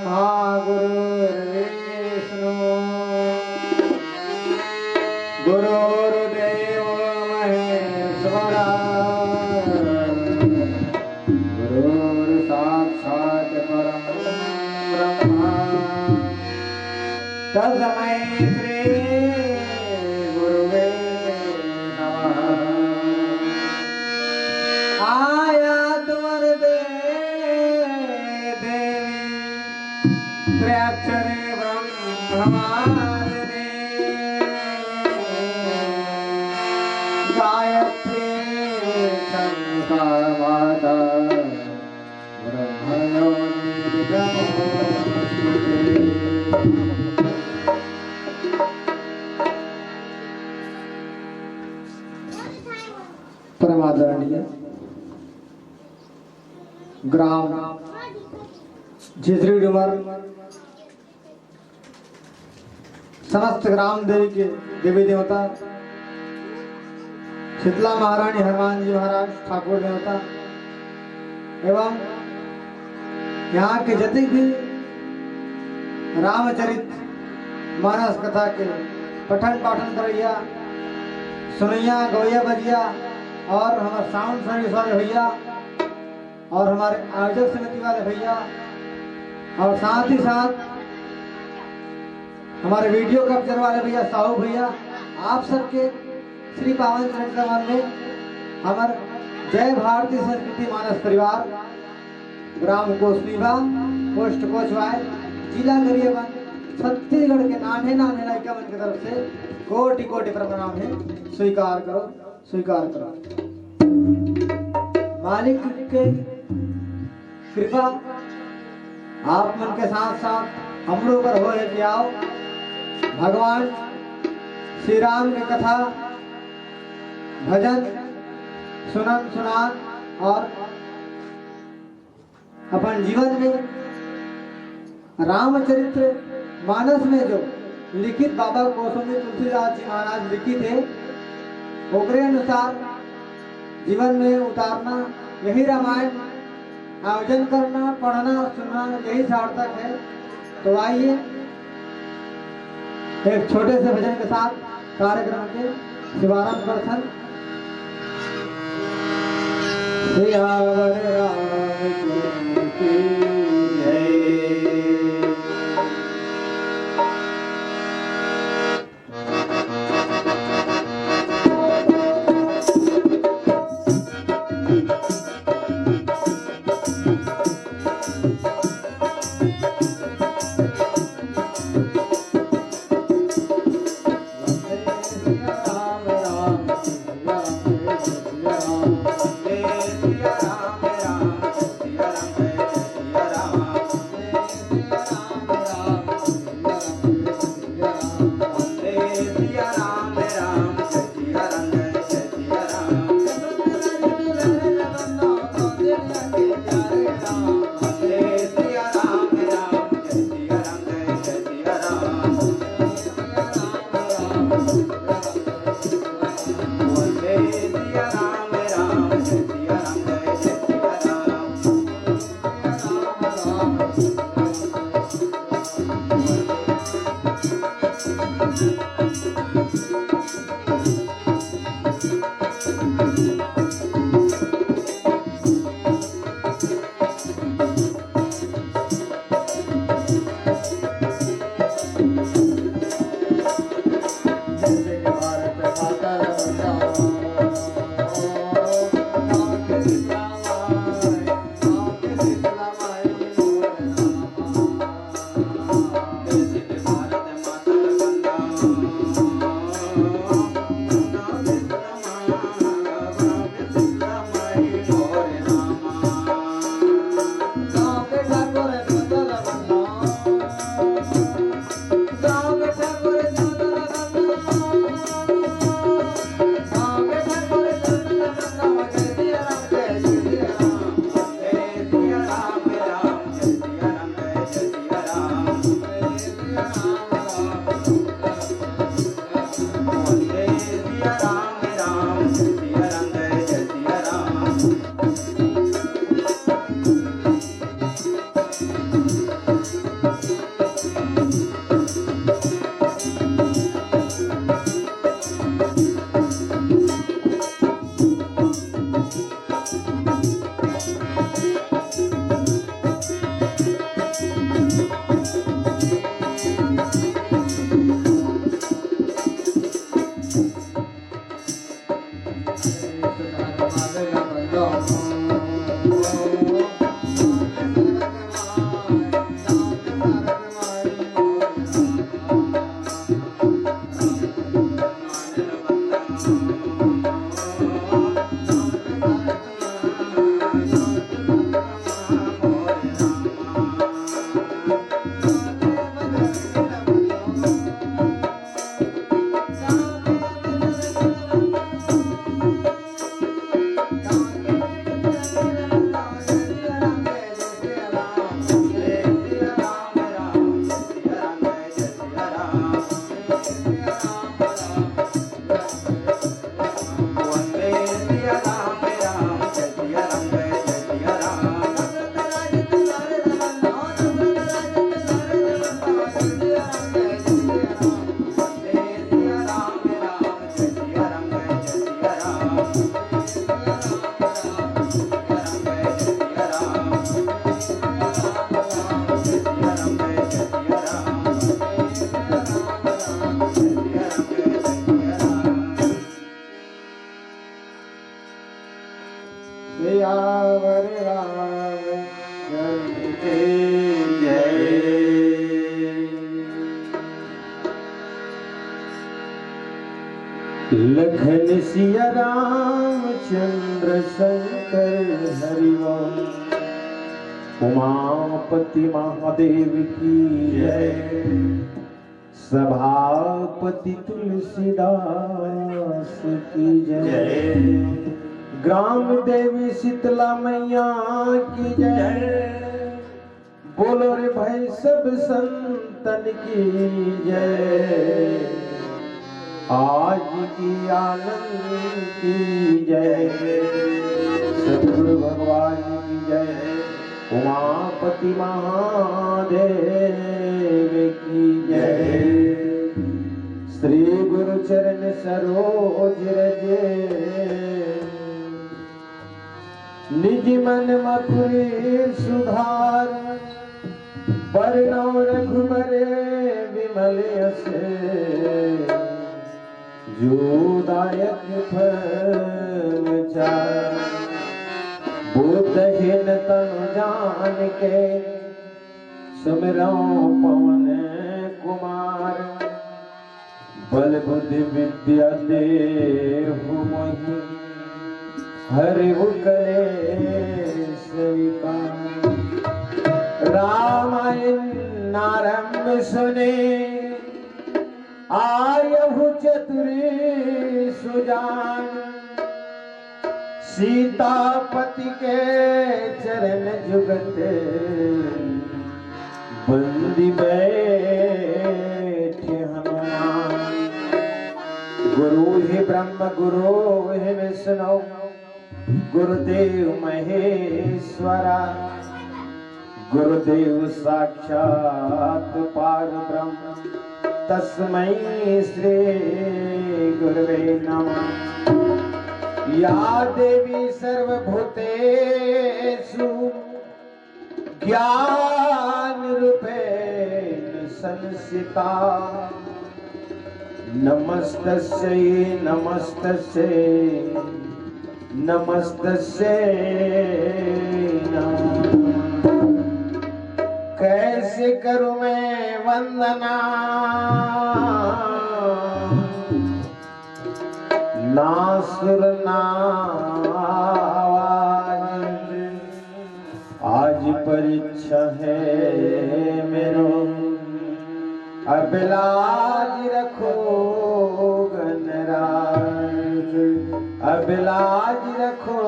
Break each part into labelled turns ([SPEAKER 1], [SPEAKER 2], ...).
[SPEAKER 1] ब्रह्मा गुरुर्विष्णु गुरुर्देव महेश्वरा गुरुर्साक्षात् परं ब्रह्मा तस्मै श्री गुरुवे नमः। आया तुमर देवी त्रयाक्षरे ब्रह्मवादिनी गायत्री संसार माता ब्रह्मयोनि ब्रह्मोऽस्तुते। परमादरणीय ग्राम झिझरी डुमर समस्त ग्राम देवी के देवी देवता शीतला महारानी हनुमान जी महाराज ठाकुर देवता एवं यहाँ के जतिक भी रामचरित मानस कथा के पठन पाठन करैया सुनैया गवैया बजिया और हमारे साउंड सर्विस वाले भैया और हमारे आयोजक समिति वाले भैया और साथ ही साथ हमारे वीडियो कैप्चर वाले भैया साहू भैया, आप सबके श्री पावन चरण में हमारे जय भारतीय संस्कृति मानस परिवार ग्राम कोसलीबा पोस्ट कोचवाय जिला गरियाबंद छत्तीसगढ़ के नान्हे नान्हे नायिका मन की तरफ से कोटि कोटि प्रणाम है। स्वीकार करो स्वीकार करो। मालिक के कृपा आप मन के साथ साथ हम लोग पर हो कि आओ भगवान श्री राम की कथा भजन सुनन सुनान और अपन जीवन में रामचरित्र मानस में जो लिखित बाबा कौसुमी तुलसीदास जी महाराज लिखित है ओकरे अनुसार जीवन में उतारना, यही रामायण आयोजन करना, पढ़ना सुनना यही सार्थक है। तो आइए एक छोटे से भजन के साथ कार्यक्रम के शुभारंभ करथन। सियावर रामचंद्र की जय।
[SPEAKER 2] राम राम सियावर रामचंद्र की जय। लखन सिया रामचंद्र शंकर हरिवंश उमापति महादेव की जय। सभापति तुलसीदास की जय। ग्राम देवी शीतला मैया की जय। बोलो रे भाई सब संतन की जय। आज की आनंद की जय। सतगुरु भगवान की जय। उमापति महादेव की जय। श्री गुरु चरण सरोज रजे निज मन मथुरी सुधार। बरनौ रघुबरे विमल यश जो दायक फल चार। बुद्धहीन तनु जान के सुमिरौ पवन कुमार। बल बुद्धि विद्या देहु मोहि हरिहु कलेश विकार। रामायण आरंभ सुने आयहु चतुरी सुजान। सीतापति के चरण जुगते बंदी बैठे हनुमान। गुरु ही ब्रह्म गुरु ही विष्णु गुरुदेव महेश्वरा। गुरुदेव साक्षात पार ब्रह्म तस्मै श्री गुरवे नमः। या देवी सर्वभूतेषु ज्ञान रूपेण संस्थिता। नमस्तस्यै नमस्तस्यै नमस्तस्यै नमः। कैसे करूं मैं वंदना ना सुर ना आवाज। आज परीक्षा है मेरो अब लाज रखो गणराज। अब लाज रखो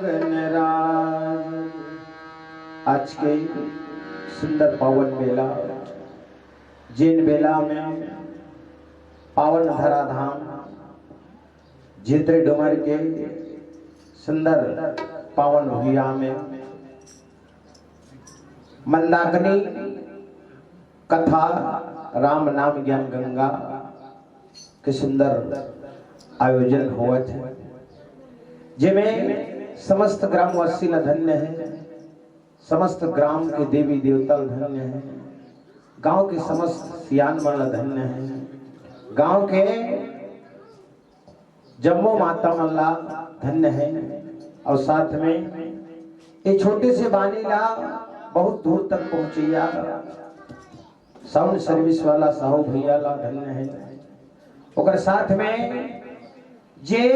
[SPEAKER 2] गणराज। आज के सुंदर पावन बेला जिन बेला में पावन धरा धाम जित्रे डुमर के सुंदर पावन भूया में मंदाकिनी कथा राम नाम ज्ञान गंगा के सुंदर आयोजन हुआ थे। जिमें समस्त ग्रामवासी धन्य है। समस्त ग्राम के देवी देवता धन्य है। गांव के समस्त सियान वाला धन्य है। गांव के जम्मो माता मल्ला धन्य है। और साथ में ये छोटे से बानीला बहुत दूर तक पहुंचिया साउंड सर्विस वाला साहू भैया ला धन्य है। ओकर साथ में जे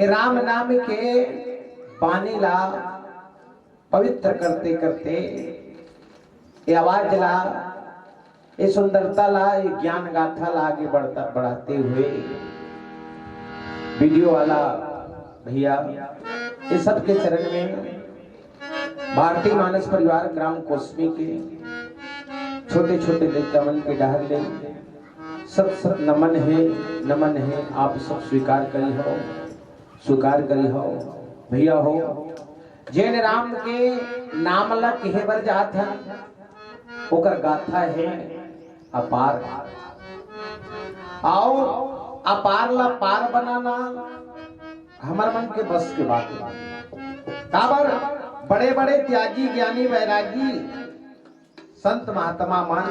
[SPEAKER 2] राम नाम के बानीला पवित्र करते करते ये आवाज ला ये सुंदरता ला ये ज्ञान गाथा ला आगे बढ़ाते हुए वीडियो वाला भैया ये सबके चरण में भारतीय मानस परिवार ग्राम कोसमी के छोटे छोटे कमल के डहर ले सब नमन है। आप सब स्वीकार करी हो भैया हो। जैन राम के नाम ला कहे बर जात है ओकर गाथा है अपार। आओ अपार ला पार बनाना हमार मन के बस के बात। काबर बड़े बड़े त्यागी ज्ञानी वैरागी संत महात्मा मन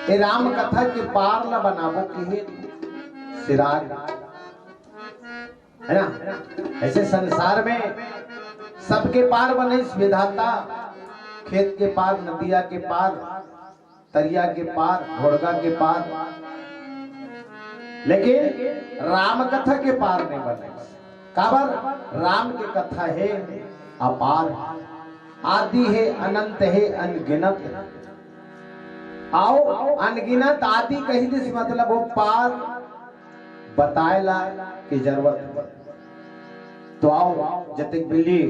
[SPEAKER 2] ये राम कथा के पार ला बनाबो के सिराग है ना। ऐसे संसार में सबके पार बने विधाता, खेत के पार, नदिया के पार, तरिया के पार, घोड़गा के पार, लेकिन राम कथा के पार नहीं बने। काबर राम की कथा है अपार, आदि है, अनंत है, अनगिनत। आओ अनगिनत आदि कही दिस मतलब वो पार बताएला की जरूरत। तो आओ जतिक बिल्ली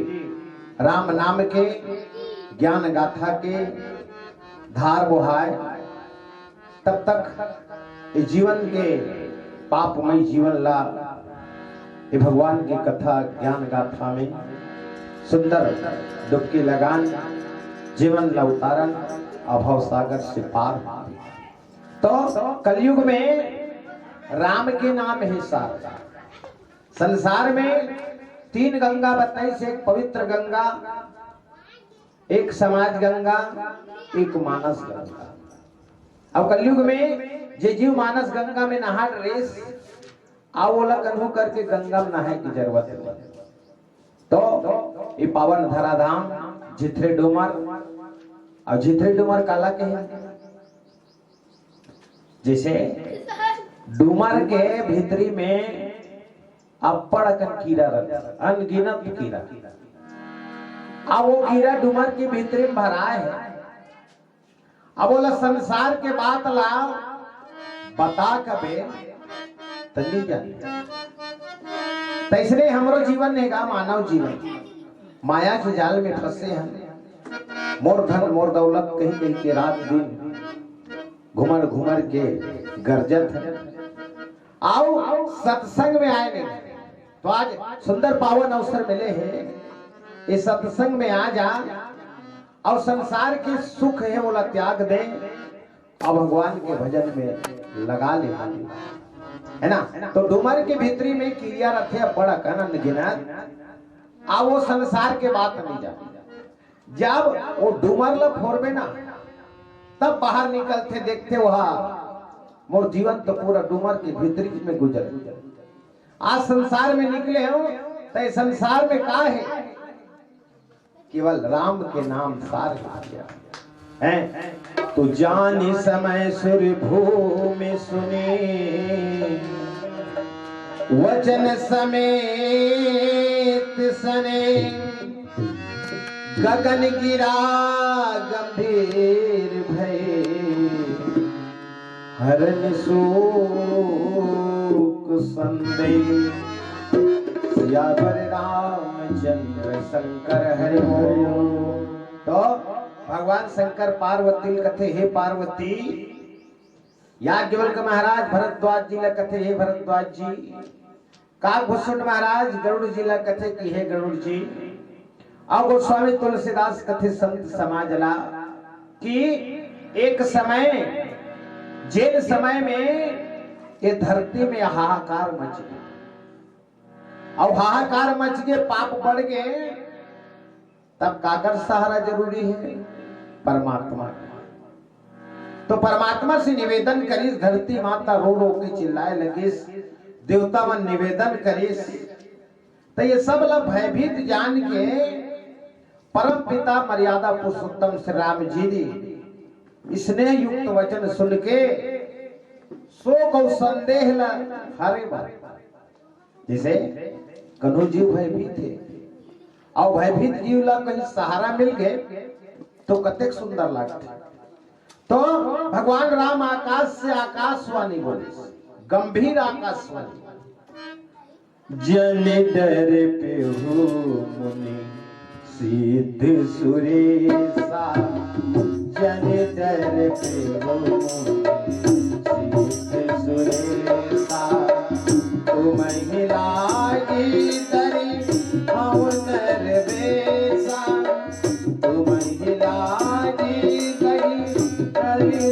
[SPEAKER 2] राम नाम के ज्ञान गाथा के धार बोहाय, तब तक इस जीवन के पापमय जीवन ला ये भगवान की कथा ज्ञान गाथा में सुंदर डुबकी लगान जीवन ला उतारन अभव सागर से पार। तो कलयुग में राम के नाम है सार। संसार में 3 गंगा बताई से, एक पवित्र गंगा, एक समाज गंगा, एक मानस गंगा। अब कलयुग में जे जीव मानस गंगा में नहा रेस आओला कन्हू करके गंगा में नहाए की जरूरत है। तो ये पावन धराधाम झिथरे डूमर, और झिथरे डूमर काला के है, जैसे डूमर के भीतरी में अप्पड़ कीड़ा रहता, अनगिनत कीड़ा। अब वो कीड़ा डूमर के भीतरी में भरा है। अब बोला संसार के बात ला बता कबे तली जाती। तैसरे हमरो जीवन है का मानव जीवन माया के जाल में फंसे हैं। मोर धन मोर दौलत कहीं कहीं के रात दिन घुमर घुमर के गरजत है। आओ सत्संग में आए नहीं तो आज सुंदर पावन अवसर मिले हैं। इस सत्संग में आ जा और संसार के सुख है बोला त्याग दे और भगवान के भजन में लगा ले, है ना। तो डूमर के भीतरी में क्रिया रखे बड़ा कनन गिनत, आ वो संसार के बात नहीं जाती। जब वो डूमर ला फोरबे ना तब बाहर निकलते देखते वहां मोर जीवन तो पूरा डूमर के भीतरी में गुजर। आज संसार में निकले हो तो संसार में का है, केवल राम के नाम सार है। तो जानी समय सुर भूमि सुने वचन समेत सने, गगन गिरा गंभीर भय हरन शोक संदेह। सियावर रामचंद्र शंकर हरि बोल। तो भगवान शंकर पार्वती कथे हे पार्वती, याज्ञवल्क्य महाराज भरद्वाज जी ला कथे हे भरद्वाज जी, काकभूषण महाराज गरुड़ जी ला कथे की हे गरुड़ जी, और गोस्वामी तुलसीदास कथे संत समाज ला कि एक समय जेल समय में ये धरती में हाहाकार मच गया। और हाहाकार मच गए, पाप बढ़ गए, तब काकर सहारा जरूरी है परमात्मा। तो परमात्मा से निवेदन करीस, धरती माता रो रो के चिल्लाए लगिस, देवता मन निवेदन करीस। तो ये सब ला भयभीत जान के परम पिता मर्यादा पुरुषोत्तम श्री राम जी स्नेह युक्त वचन सुन के शोक और संदेह ला हरे बारे। जैसे कन्हू जीव भयभीत थे और भयभीत जीव ला कहीं सहारा मिल गए तो कतेक सुंदर लगते। तो भगवान राम आकाश से आकाशवाणी बोले, गंभीर आकाशवाणी, जन डर पे हो मुनि सिद्ध सुरेशा, जन डर पे हो मुनि सिद्ध सुरेशा, तुम लागी तरी हूँ नरवेशा, तुम लागी तरी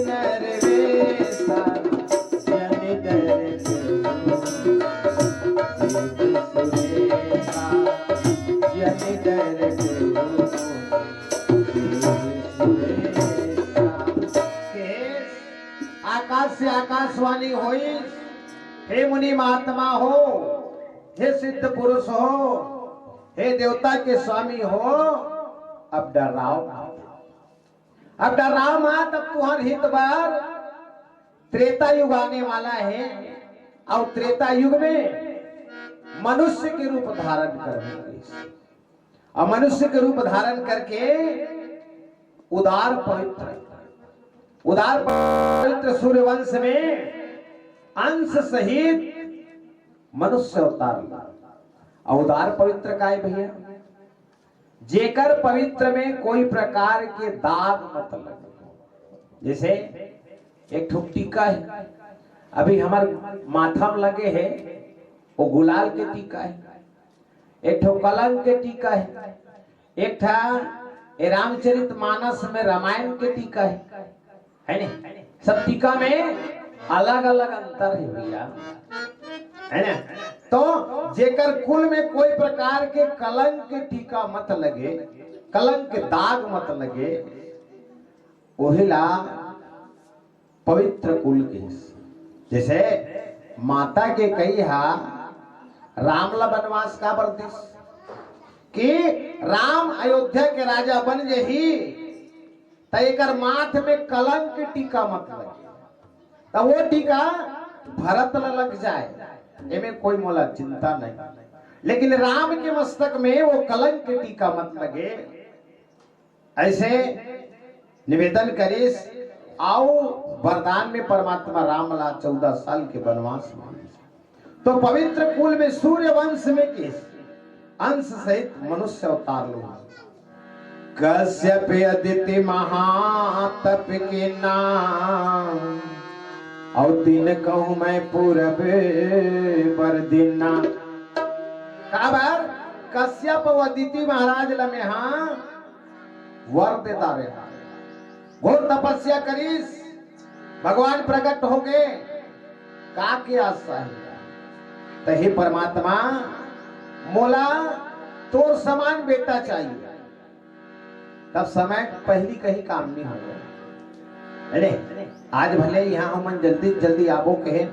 [SPEAKER 2] नरवेशा, जन डर पे हो सिद्ध सुरेशा, जन डर पे हो आकाश से आकाशवाणी होई, हे मुनि महात्मा हो, हे सिद्ध पुरुष हो, हे देवता के स्वामी हो, अब डर रहा मत, अब डर रहा मत। अब तुहार हित बार त्रेता युग आने वाला है, और त्रेता युग में मनुष्य के रूप धारण करेंगे, और मनुष्य के रूप धारण करके उदार पवित्र सूर्यवंश में अंश सहित मनुष्य अवतार। और उदार पवित्र का है भैया, जेकर पवित्र में कोई प्रकार के दाग मत लगे। जैसे एक ठुक टीका है, अभी हमारे माथा में लगे है, वो गुलाल के टीका है। एक ठो कलंक के टीका है, एक था रामचरित मानस में रामायण के टीका है नहीं? सब टीका में अलग अलग अंतर है भैया, है ना? तो जेकर कुल में कोई प्रकार के कलंक के टीका मत लगे, कलंक के दाग मत लगे, ओहिला पवित्र कुल के। जैसे माता के कई हा रामला वनवास का बरदिस कि राम अयोध्या के राजा बन जही, तयकर माथ में कलंक के टीका मत लगे, तब वो टीका भरत लग जाए, इनमें कोई मोला चिंता नहीं। लेकिन राम के मस्तक में वो कलंक के टीका मत लगे। ऐसे निवेदन करिस, आओ वरदान में परमात्मा राम ला 14 साल के वनवास में। तो पवित्र कुल में सूर्य वंश में किस अंश सहित मनुष्य अवतार लो। कश्यप अदिति महातप के नाम, और दिन कहूं मैं पूरब पर दिना। काबर कश्यप अदिति महाराज लमेहा वर देता रहे, घोर तपस्या करीस, भगवान प्रकट हो गए, का के आशा है? तही परमात्मा मोला तोर समान बेटा चाहिए। तब समय पहली कहीं काम नहीं हो गया। अरे आज भले यहाँ हम जल्दी जल्दी आबो कहे,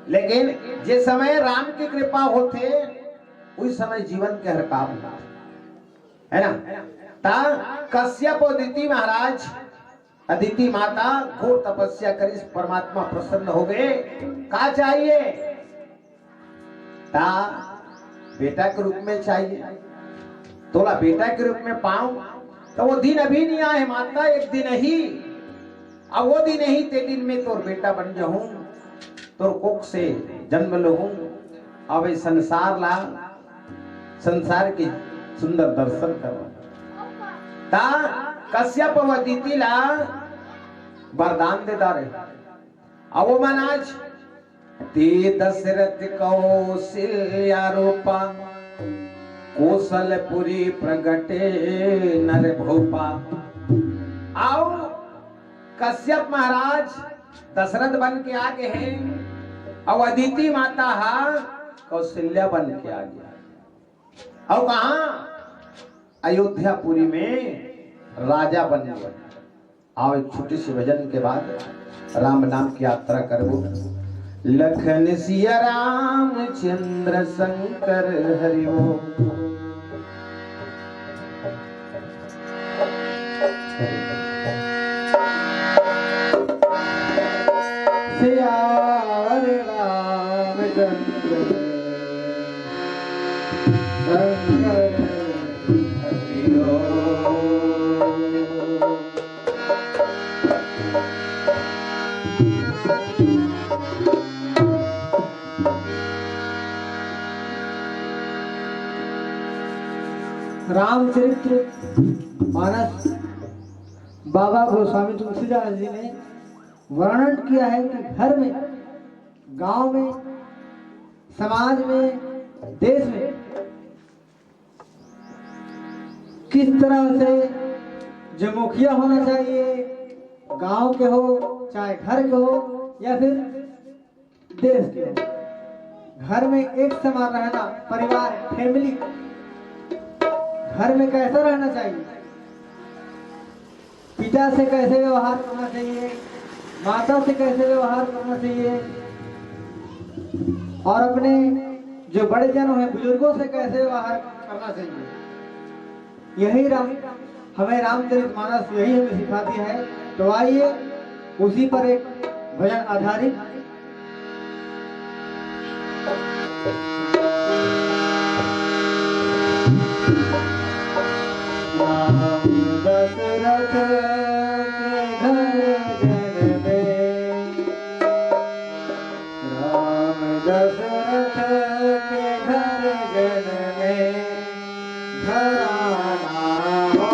[SPEAKER 2] लेकिन जे समय राम की कृपा होते उस समय जीवन के हर काम है ना। ता कश्यप अदिति महाराज, अदिति माता घोर तपस्या करी, परमात्मा प्रसन्न हो गए। का चाहिए? ता बेटा के रूप में चाहिए, तोला बेटा के रूप में पाऊं। तो वो दिन अभी नहीं आए माता, एक दिन ही, अब वो दिन ही ते दिन में तोर बेटा बन जाऊं, तोर कोख से जन्म लूं, अब संसार ला, संसार के सुंदर दर्शन करो। ता कश्यप अदिति ला वरदान दे दारे। अब वो मन आज ते दशरथ कौशल्या रूपा, कौशलपुरी प्रगटे नर भूपा। आओ कश्यप महाराज दशरथ बन के आगे हैं, और अदिति माता हा कौशल्या बन के आगे। और कहा अयोध्यापुरी में राजा बन गए। आओ एक छोटी सी भजन के बाद राम नाम की यात्रा करबो। लखन सिया रामचंद्र शंकर हरि ओम।
[SPEAKER 1] सिया रामचंद्र शंकर हरि ओम। रामचरित्र मानस बाबा गोस्वामी तुलसीदास जी ने वर्णन किया है कि घर में, गांव में, समाज में, देश में किस तरह से जो मुखिया होना चाहिए, गांव के हो चाहे घर के हो या फिर देश के हो, घर में एक समान रहना, परिवार फैमिली, घर में कैसा रहना चाहिए, पिता से कैसे व्यवहार करना चाहिए, माता से कैसे व्यवहार करना चाहिए, और अपने जो बड़े जन हैं बुजुर्गों से कैसे व्यवहार करना चाहिए। यही राम हमें रामचरितमानस यही हमें सिखाती है। तो आइए उसी पर एक भजन आधारित राम दशरथ के घर जन में, राम दशरथ के घर जन में घराना हो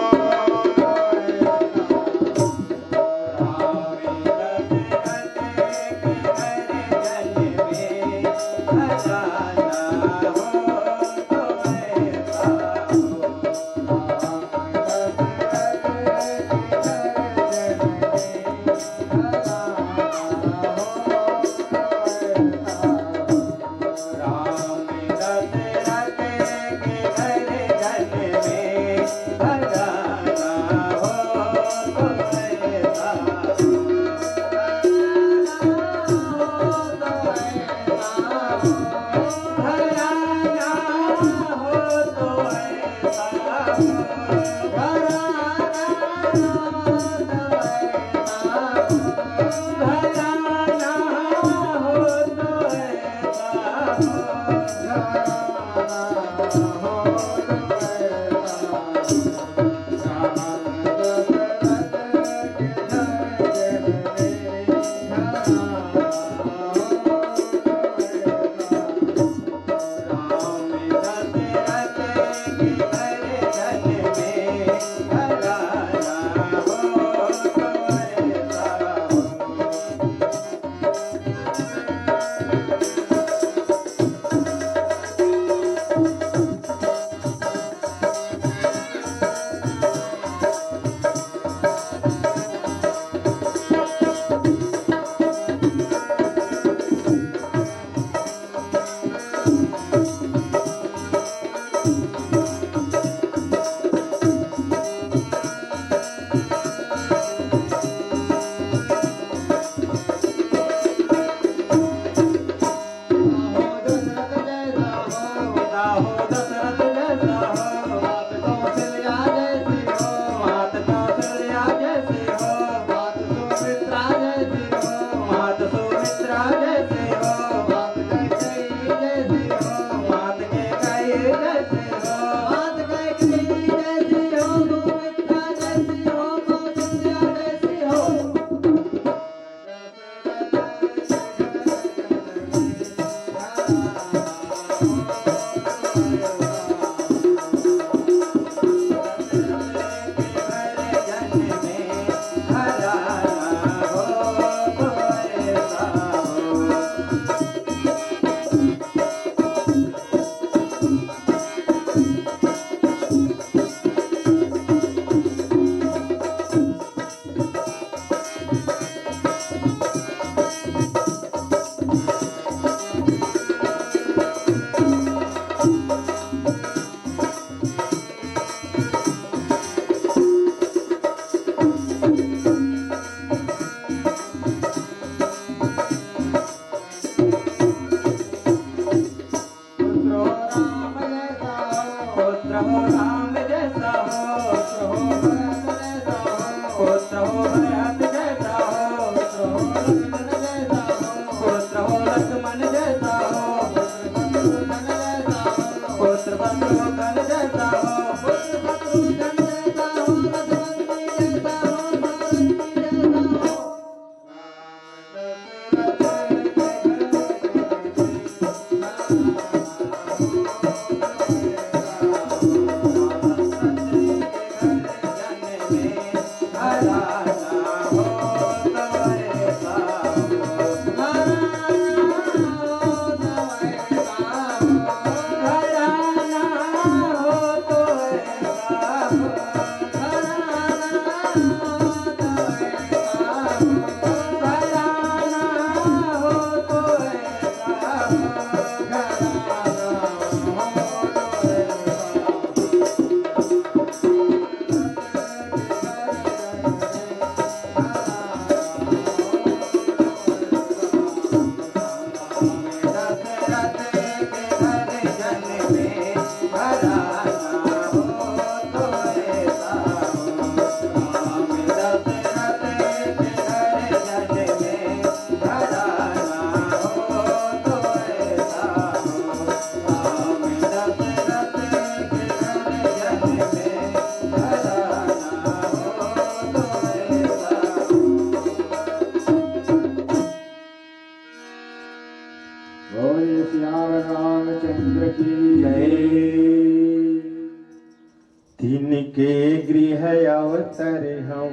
[SPEAKER 2] के गृह अवतर हम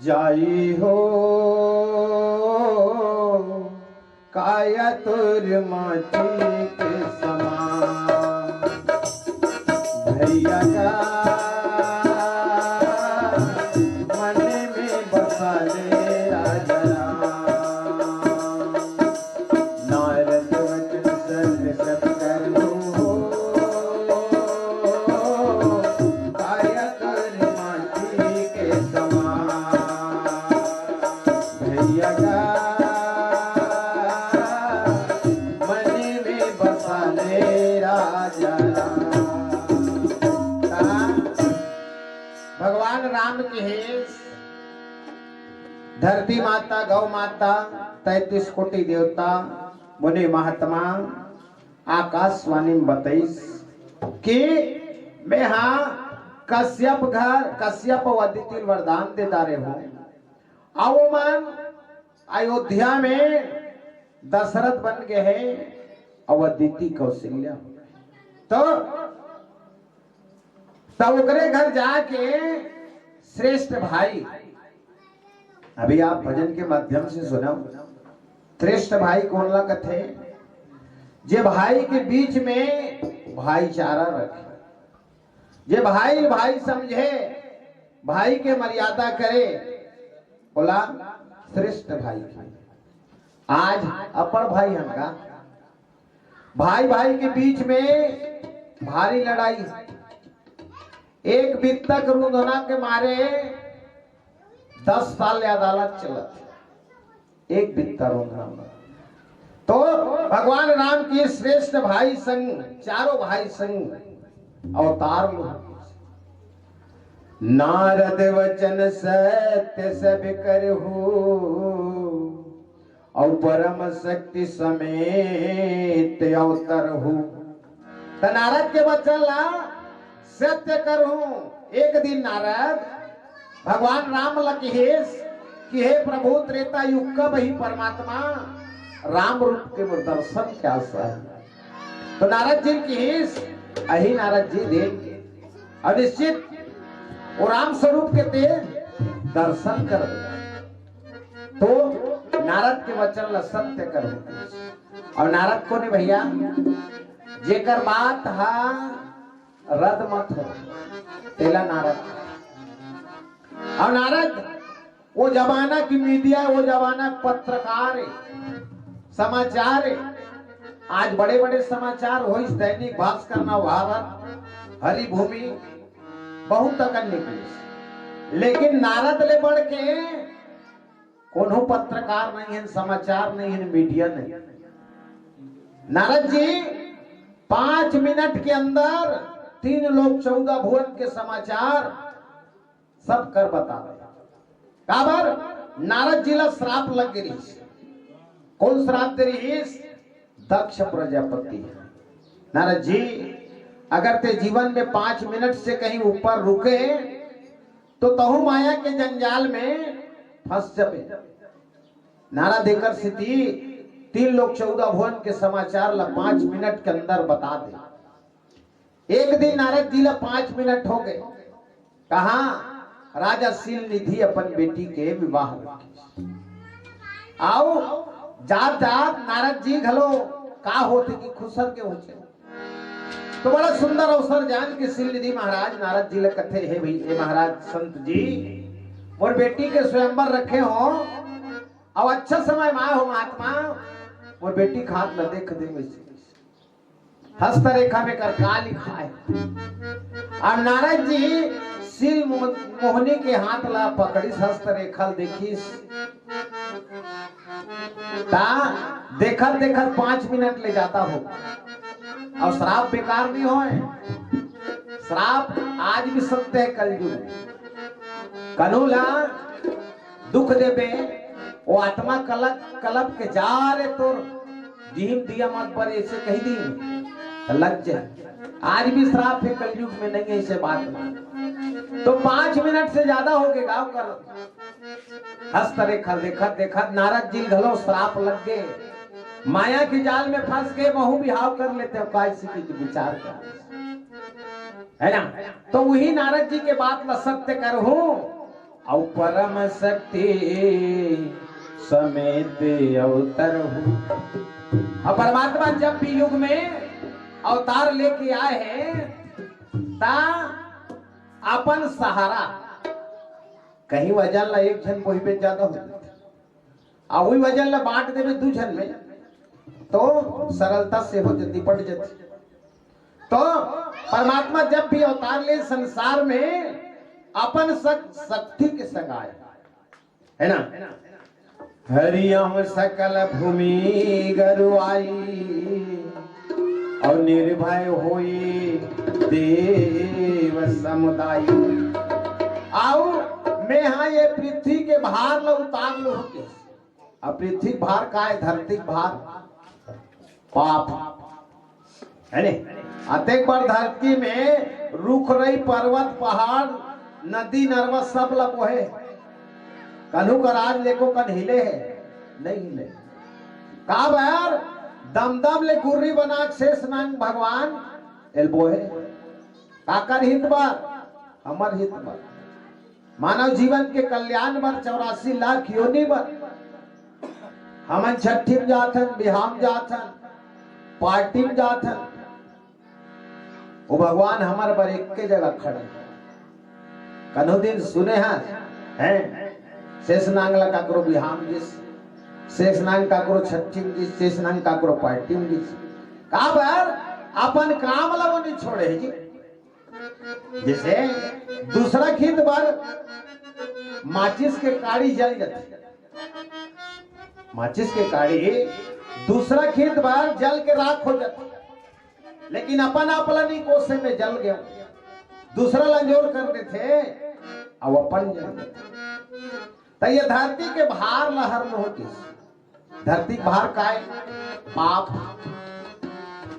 [SPEAKER 2] जाई हो काया तुर माटी के समान भैया का मन में बसा ले राजा नारद वचन सत्य सब करो काया तुर माटी के समान भैया का भगवान राम के धरती माता गौ माता 33 कोटि देवता मुनि महात्मा आकाशवाणी में बताइस कि मैं हाँ कश्यप घर कश्यप अदिति वरदान दे दारे हूं अवमान अयोध्या में दशरथ बन गए हैं अवदिति कौशल्या तो तब उकरे घर जाके श्रेष्ठ भाई अभी आप भजन के माध्यम से सुना श्रेष्ठ भाई कौन ला कथे जे भाई के बीच में भाईचारा रखे जे भाई भाई समझे भाई के मर्यादा करे बोला श्रेष्ठ भाई आज अपर भाई हमका भाई भाई के बीच में भारी लड़ाई एक वित्तक रुंधना के मारे 10 साल अदालत चलत एक वित्ता रुंधना तो भगवान राम के श्रेष्ठ भाई संग चारों भाई संग अवतार लो नारद वचन सत्य सब करहु और परम शक्ति समेत अवतर हूँ तो नारद के वचन ला सत्य करूं एक दिन नारद भगवान राम लकेश कि हे प्रभु त्रेता युग का वही परमात्मा राम रूप के दर्शन क्या सा तो नारद जी की अही नारद जी देंगे और निश्चित वो राम स्वरूप के तेज दर्शन कर तो नारद के वचन ला सत्य कर और नारद को ने भैया जेकर बात हा रद्द मत हो तेला नारद और नारद वो जमाना की मीडिया वो जमाना पत्रकार है समाचार है आज बड़े बड़े समाचार हो इस दैनिक भास्कर नवभारत हरिभूमि बहुत तक निकले लेकिन नारद ले बढ़ के कोनो पत्रकार नहीं है समाचार नहीं है मीडिया नहीं नारद जी 5 मिनट के अंदर 3 लोग 14 भुवन के समाचार सब कर बता काबर नारद जी ला श्राप लग गई कौन श्राप दे रही दक्ष प्रजापति नारद जी अगर ते जीवन में 5 मिनट से कहीं ऊपर रुके तो तहु माया के जंजाल में फंस जाए नारा देकर स्थिति 3 लोग 14 भुवन के समाचार ला 5 मिनट के अंदर बता दे एक दिन नारद जी ला 5 मिनट हो गए कहा राजा सील निधि अपन बेटी के विवाह आओ जात जात नारद जी घलो का होते कि खुसर के होते तो बड़ा सुंदर अवसर जान के सील निधि महाराज नारद जी ले कथे है भाई ये महाराज संत जी और बेटी के स्वयंवर रखे हो अब अच्छा समय माँ हो महात्मा और बेटी खाद न देख दे हस्तरेखा में कर का लिखा है और नारद जी सील मोहनी के हाथ ला पकड़ीस हस्तरेखा देखीस ता देखत देखत 5 मिनट ले जाता हो और श्राप बेकार नहीं हो श्राप आज भी सत्य है कलयुग कनूला दुख देबे वो आत्मा कलप के जा रे तोर दीम दिया मत पर ऐसे कही दी लग जाए आज भी श्राप है कलयुग में नहीं है ऐसे बात तो 5 मिनट से ज्यादा हो गए गाँव कर हस्तरेखा देखत देखत नारद जी घलो श्राप लग गए माया के जाल में फंस गए महू बिहाव कर लेते हो काय की विचार कर है ना। तो वही नारद जी के बात ला सत्य कर हूं और परम शक्ति समेत अवतर हूं। और परमात्मा जब भी युग में अवतार लेके आए हैं ता अपन सहारा कहीं वजन ला एक जन कोई पे ज्यादा हो और वही वजन ला बांट देवे दू जन में तो सरलता से हो जल्दी पड़ जाती। तो परमात्मा जब भी अवतार ले संसार में अपन शक्ति के संग आए, है ना। हरियम सकल भूमि गरुआई और निर्भय होई देव समुदाय। आओ मैं हाँ ये पृथ्वी के भार लो उतार लो होके। अब पृथ्वी भार का है? धरती भार पाप, है ने। अतेक बार धरती में रुख रही पर्वत पहाड़ नदी नरवा सब लगो है। कन्हू का राज लेको कन हिले है नहीं हिले का यार दम दम ले गुर्री बना शेष नांग भगवान एल्बो है काकर हित बार हमर हित बार मानव जीवन के कल्याण बर 84 लाख योनि बर हमन छठी में जाथन बिहाम जाथन पार्टी में जाथन वो भगवान हमारे पर एक के जगह खड़े कन्हू दिन सुने हैं शेष नांगला काकरो बिहाम जिस शेष नांग काकरो छठी में जिस शेष नांग काकरो पार्टी में जिस का बार अपन काम ला वो नहीं छोड़े जी। जैसे दूसरा खेत बार माचिस के काड़ी जल जाती, माचिस के काड़ी दूसरा खेत बार जल के राख हो जाती, लेकिन अपन अपला नहीं कोसे में जल गया दूसरा लंजोर कर देते अब अपन जल। तो ये धरती के भार लहर में होती, धरती के भार का है पाप।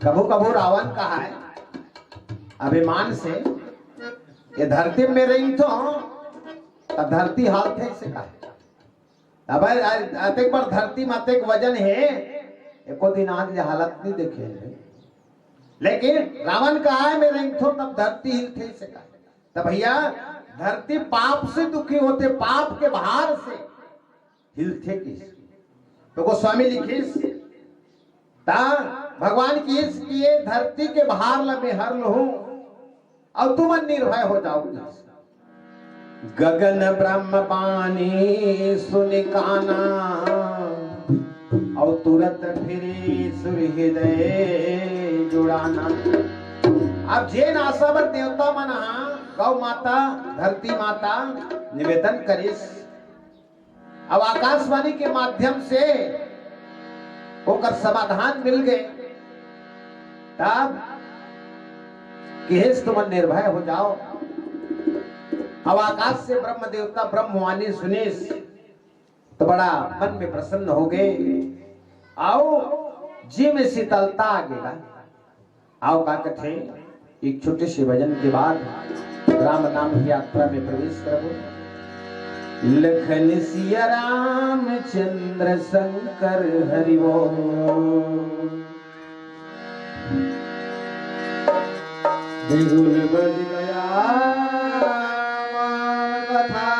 [SPEAKER 2] कभू कभू रावण कहा है अभिमान से ये धरती में रही तो तब धरती हाल थे से कहा अब अतेक बार धरती में अतेक वजन है एको दिन आज हालत नहीं देखे है। लेकिन रावण कहा है मेरे तो तब धरती हिलते से कहा तब भैया धरती पाप से दुखी होते पाप के भार से हिलते किस तो गोस्वामी लिखे ता भगवान की इसलिए धरती के भार लमे हर लहूं और तुम निर्भय हो जाओगे। गगन ब्रह्म पानी सुनिकाना और तुरंत फिरी सूर्य हृदय जुड़ाना। अब जे नासावर देवता मना गौ माता धरती माता निवेदन करिस अब आकाशवाणी के माध्यम से होकर समाधान मिल गए तब किस तुम निर्भय हो जाओ। अब आकाश से ब्रह्म देवता ब्रह्मवाणी सुनिस तो बड़ा मन में प्रसन्न हो गए। आओ जी में शीतलता आ गया। आओ का कथे एक छोटे से भजन के बाद राम नाम की यात्रा में प्रवेश करो। लखन सिया रामचंद्र शंकर हरि बिगुल बज गया कथा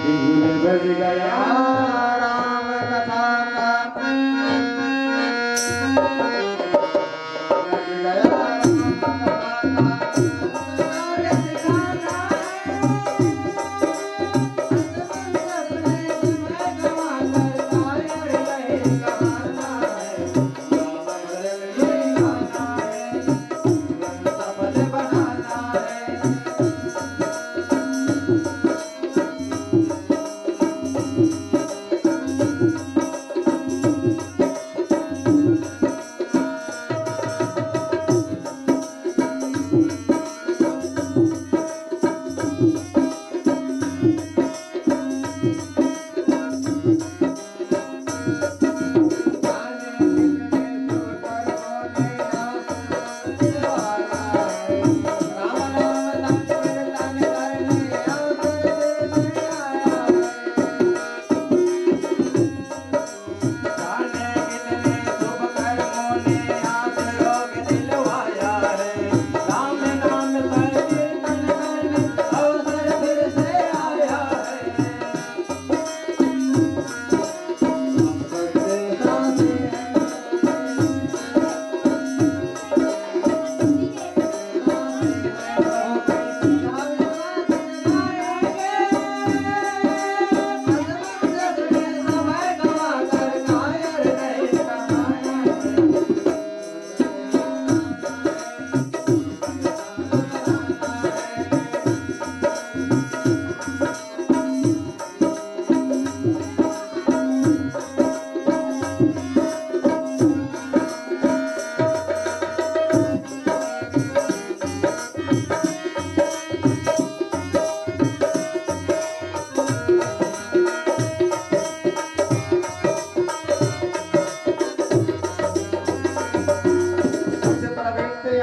[SPEAKER 2] बिगुल बज गया राम कथा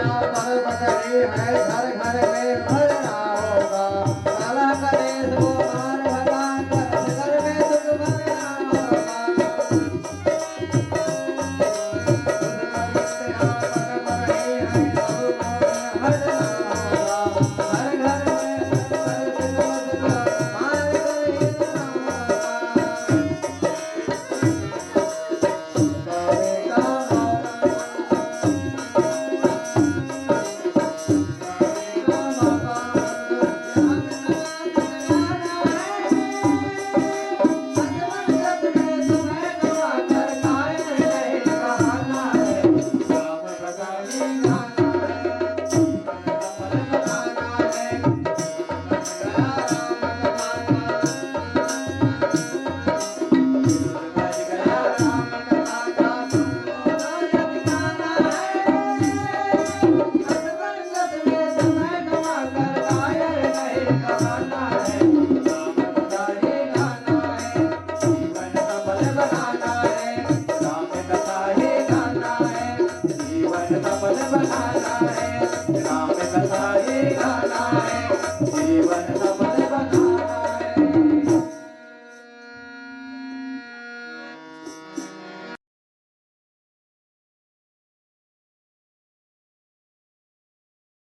[SPEAKER 1] पर बटरी है घर घर में भरना